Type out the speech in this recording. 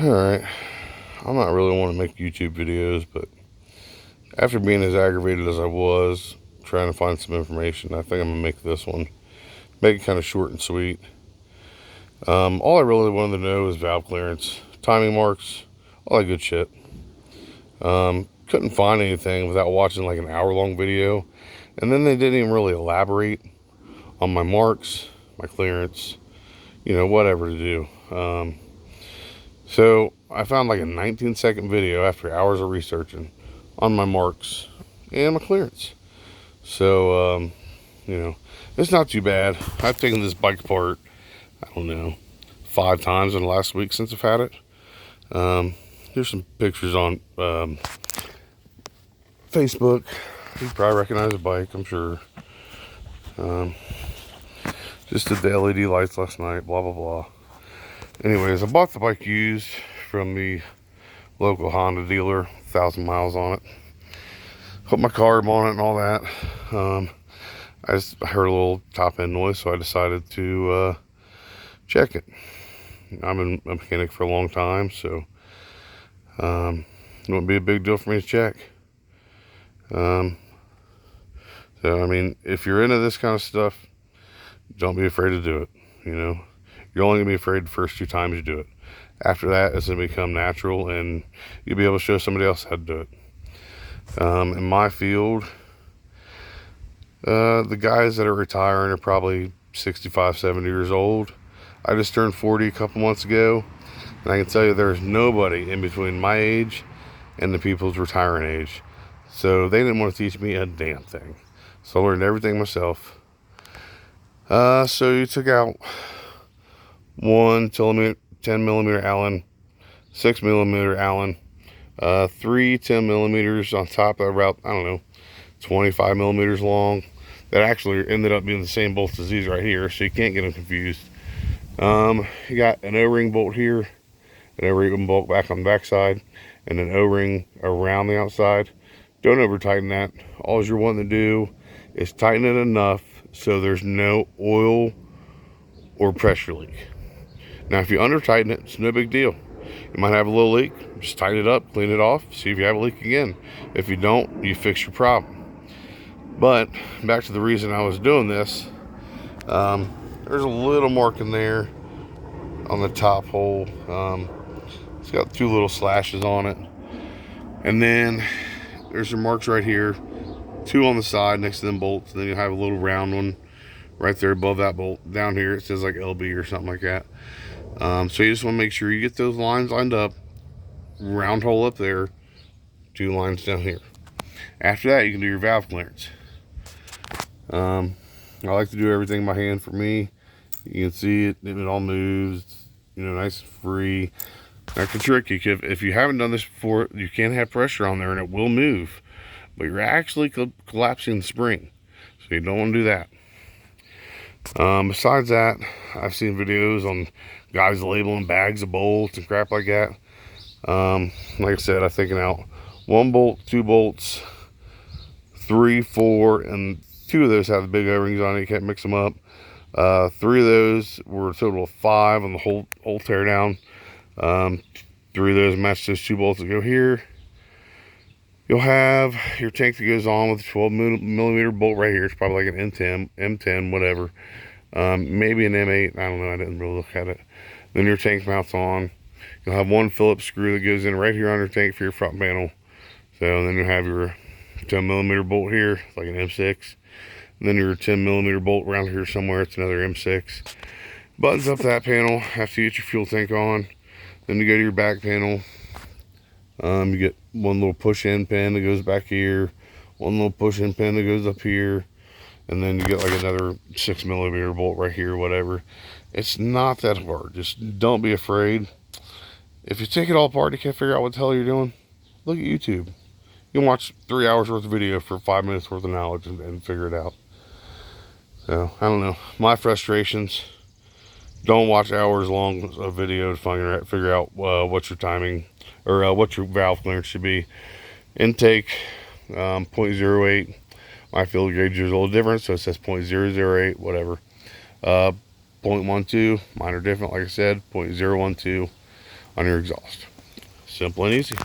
Alright, I'm not really want to make YouTube videos, but after being as aggravated as I was trying to find some information, I think I'm going to make this one. Make it kind of short and sweet. All I really wanted to know is valve clearance, timing marks, all that good shit. Couldn't find anything without watching like an hour-long video. And then they didn't even really elaborate on my marks, my clearance, whatever to do. So I found like a 19-second video after hours of researching on my marks and my clearance. So, it's not too bad. I've taken this bike apart, I don't know, 5 times in the last week since I've had it. Here's some pictures on Facebook. You probably recognize the bike, I'm sure. Just did the LED lights last night, blah, blah, blah. Anyways, I bought the bike used from the local Honda dealer, 1,000 miles on it. Put my carb on it and all that. I just heard a little top end noise, so I decided to check it. I've been a mechanic for a long time, so it wouldn't be a big deal for me to check. So, I mean, if you're into this kind of stuff, don't be afraid to do it, You're only going to be afraid the first 2 times you do it. After that, it's going to become natural, and you'll be able to show somebody else how to do it. In my field, the guys that are retiring are probably 65, 70 years old. I just turned 40 a couple months ago, and I can tell you there's nobody in between my age and the people's retiring age. So they didn't want to teach me a damn thing. So I learned everything myself. So you took out 1 10 millimeter Allen, 6 millimeter Allen, 3 10 millimeters on top of about, 25 millimeters long. That actually ended up being the same bolts as these right here, so you can't get them confused. You got an O-ring bolt here, an O-ring bolt back on the back side, and an O-ring around the outside. Don't over tighten that. All you're wanting to do is tighten it enough so there's no oil or pressure leak. Now, if you under tighten it, it's no big deal. You might have a little leak, just tighten it up, clean it off, see if you have a leak again. If you don't, you fix your problem. But back to the reason I was doing this, there's a little mark in there on the top hole. It's got 2 little slashes on it. And then there's some marks right here, 2 on the side next to them bolts. And then you have a little round one right there above that bolt. Down here it says like LB or something like that. So you just want to make sure you get those lines lined up. Round hole up there, 2 lines down here. After that, you can do your valve clearance. I like to do everything by hand for me. You can see it all moves, nice and free. That's the trick. If you haven't done this before, you can have pressure on there and it will move, but you're actually collapsing the spring, so you don't want to do that. Besides that, I've seen videos on guys labeling bags of bolts and crap like that. Like I said, I've taken out 1 bolt, 2 bolts, 3, 4, and 2 of those have the big O-rings on it. You can't mix them up. 3 of those were a total of 5 on the whole teardown. 3 of those match those 2 bolts that go here. You'll have your tank that goes on with a 12 millimeter bolt right here. It's probably like an M10, whatever. Maybe an M8. I don't know. I didn't really look at it. Then your tank mounts on. You'll have 1 Phillips screw that goes in right here on your tank for your front panel. So then you'll have your 10 millimeter bolt here, like an M6. And then your 10 millimeter bolt around here somewhere. It's another M6. Buttons up that panel after you get your fuel tank on. Then you go to your back panel. You get 1 little push-in pin that goes back here, 1 little push-in pin that goes up here, and then you get like another 6 millimeter bolt right here, whatever. It's not that hard. Just don't be afraid. If you take it all apart, you can't figure out what the hell you're doing, look at YouTube. You can watch 3 hours worth of video for 5 minutes worth of knowledge and figure it out. So, I don't know. My frustrations, don't watch hours long of video to figure out what your timing or what your valve clearance should be. Intake 0.08. My field gauge is a little different, so it says 0.008, whatever. 0.12, mine are different, like I said, 0.012. on your exhaust. Simple and easy.